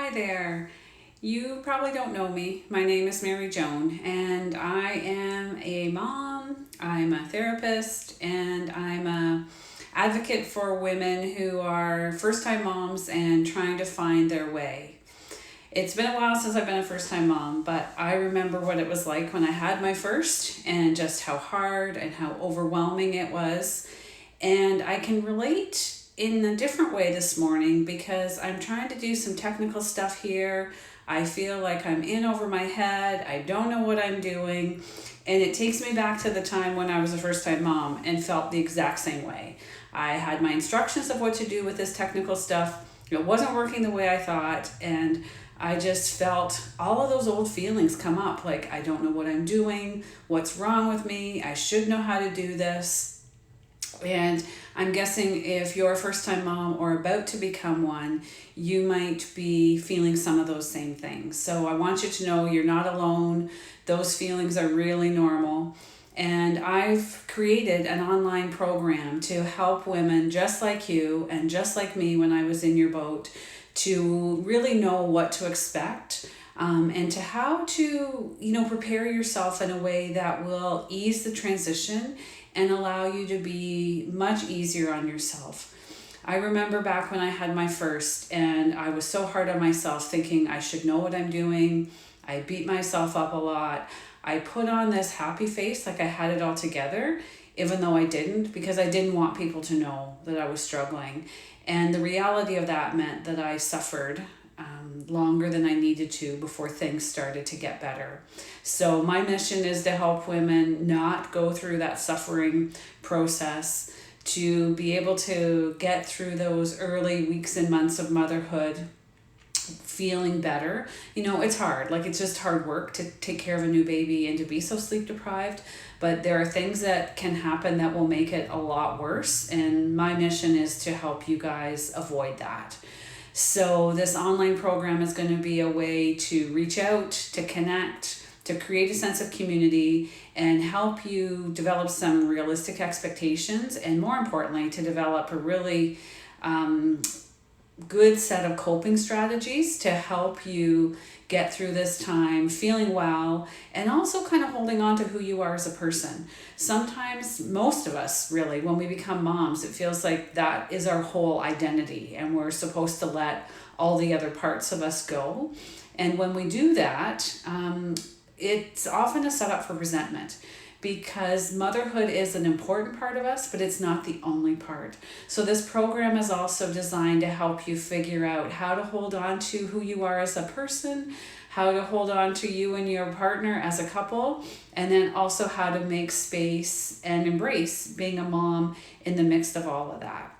Hi there. You probably don't know me. My name is Mary Joan, and I am a mom, I'm a therapist, and I'm a advocate for women who are first-time moms and trying to find their way. It's been a while since I've been a first-time mom, but I remember what it was like when I had my first and just how hard and how overwhelming it was. And I can relate in a different way this morning because I'm trying to do some technical stuff here. I feel like I'm in over my head. I don't know what I'm doing. And it takes me back to the time when I was a first time mom and felt the exact same way. I had my instructions of what to do with this technical stuff. It wasn't working the way I thought. And I just felt all of those old feelings come up like, I don't know what I'm doing. What's wrong with me? I should know how to do this. And I'm guessing if you're a first time mom or about to become one, you might be feeling some of those same things. So I want you to know you're not alone. Those feelings are really normal. And I've created an online program to help women just like you and just like me when I was in your boat to really know what to expect. And to how to, prepare yourself in a way that will ease the transition and allow you to be much easier on yourself. I remember back when I had my first and I was so hard on myself thinking I should know what I'm doing. I beat myself up a lot. I put on this happy face like I had it all together, even though I didn't, because I didn't want people to know that I was struggling. And the reality of that meant that I suffered longer than I needed to before things started to get better. So my mission is to help women not go through that suffering process, to be able to get through those early weeks and months of motherhood feeling better. It's hard. Like, it's just hard work to take care of a new baby and to be so sleep deprived. But there are things that can happen that will make it a lot worse. And my mission is to help you guys avoid that. So this online program is going to be a way to reach out, to connect, to create a sense of community and help you develop some realistic expectations, and more importantly, to develop a really good set of coping strategies to help you get through this time feeling well and also kind of holding on to who you are as a person. Sometimes, most of us really, when we become moms, it feels like that is our whole identity and we're supposed to let all the other parts of us go. And when we do that, it's often a setup for resentment, because motherhood is an important part of us, but it's not the only part. So this program is also designed to help you figure out how to hold on to who you are as a person, how to hold on to you and your partner as a couple, and then also how to make space and embrace being a mom in the midst of all of that.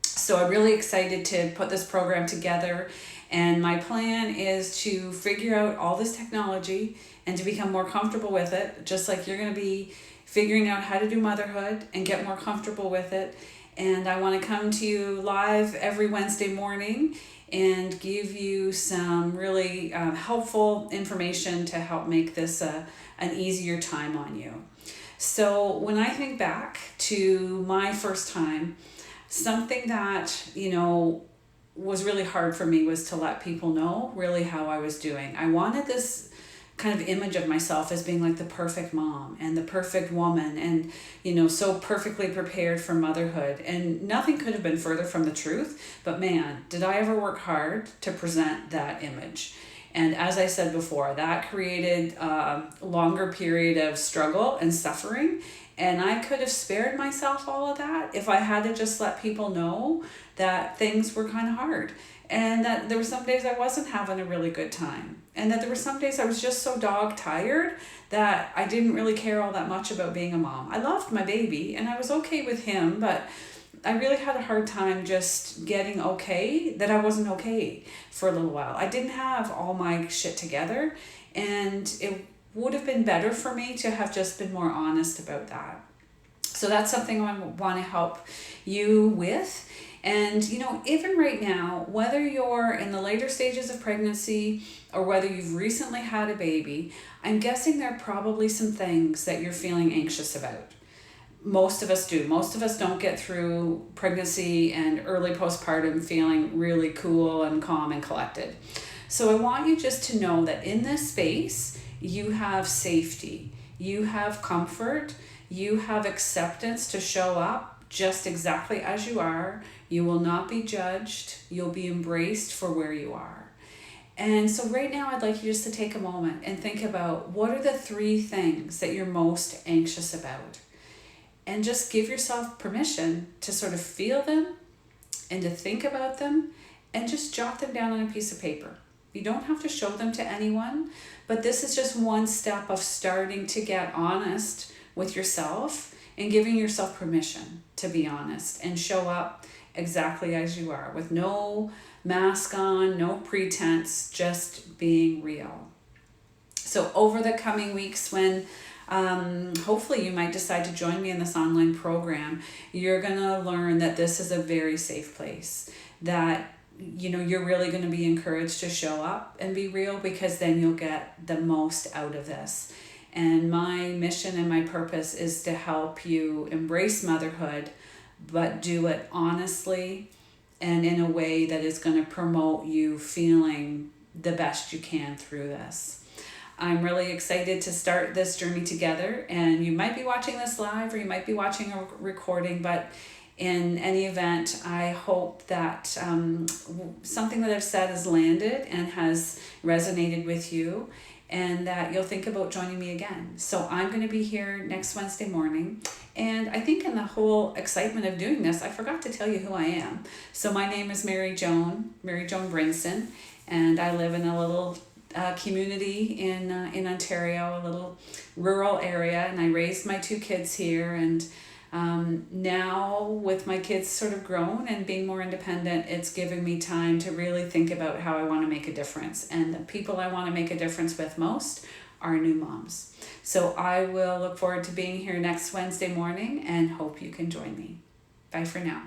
So I'm really excited to put this program together, and my plan is to figure out all this technology and to become more comfortable with it, just like you're going to be figuring out how to do motherhood and get more comfortable with it. And I want to come to you live every Wednesday morning and give you some really helpful information to help make this an easier time on you. So when I think back to my first time, something that, was really hard for me was to let people know really how I was doing. I wanted this kind of image of myself as being like the perfect mom and the perfect woman and, so perfectly prepared for motherhood. And nothing could have been further from the truth. But man, did I ever work hard to present that image. And as I said before, that created a longer period of struggle and suffering. And I could have spared myself all of that if I had to just let people know that things were kind of hard. And that there were some days I wasn't having a really good time. And that there were some days I was just so dog tired that I didn't really care all that much about being a mom. I loved my baby and I was okay with him, but I really had a hard time just getting okay that I wasn't okay for a little while. I didn't have all my shit together, and it would have been better for me to have just been more honest about that. So that's something I want to help you with. And, even right now, whether you're in the later stages of pregnancy or whether you've recently had a baby, I'm guessing there are probably some things that you're feeling anxious about. Most of us do. Most of us don't get through pregnancy and early postpartum feeling really cool and calm and collected. So I want you just to know that in this space, you have safety, you have comfort, you have acceptance to show up just exactly as you are. You will not be judged. You'll be embraced for where you are. And so right now, I'd like you just to take a moment and think about what are the 3 things that you're most anxious about. And just give yourself permission to sort of feel them and to think about them and just jot them down on a piece of paper. You don't have to show them to anyone, but this is just one step of starting to get honest with yourself and giving yourself permission to be honest and show up exactly as you are with no mask on, no pretense, just being real. So over the coming weeks when hopefully you might decide to join me in this online program, you're going to learn that this is a very safe place, that you're really going to be encouraged to show up and be real, because then you'll get the most out of this. And my mission and my purpose is to help you embrace motherhood, but do it honestly and in a way that is going to promote you feeling the best you can through this. I'm really excited to start this journey together, and you might be watching this live or you might be watching a recording, but in any event, I hope that something that I've said has landed and has resonated with you, and that you'll think about joining me again. So I'm going to be here next Wednesday morning, and I think in the whole excitement of doing this, I forgot to tell you who I am. So my name is Mary Joan Brinson, and I live in a little community in Ontario, a little rural area, and I raised my 2 kids here. And now with my kids sort of grown and being more independent, it's giving me time to really think about how I want to make a difference. And the people I want to make a difference with most are new moms. So I will look forward to being here next Wednesday morning and hope you can join me. Bye for now.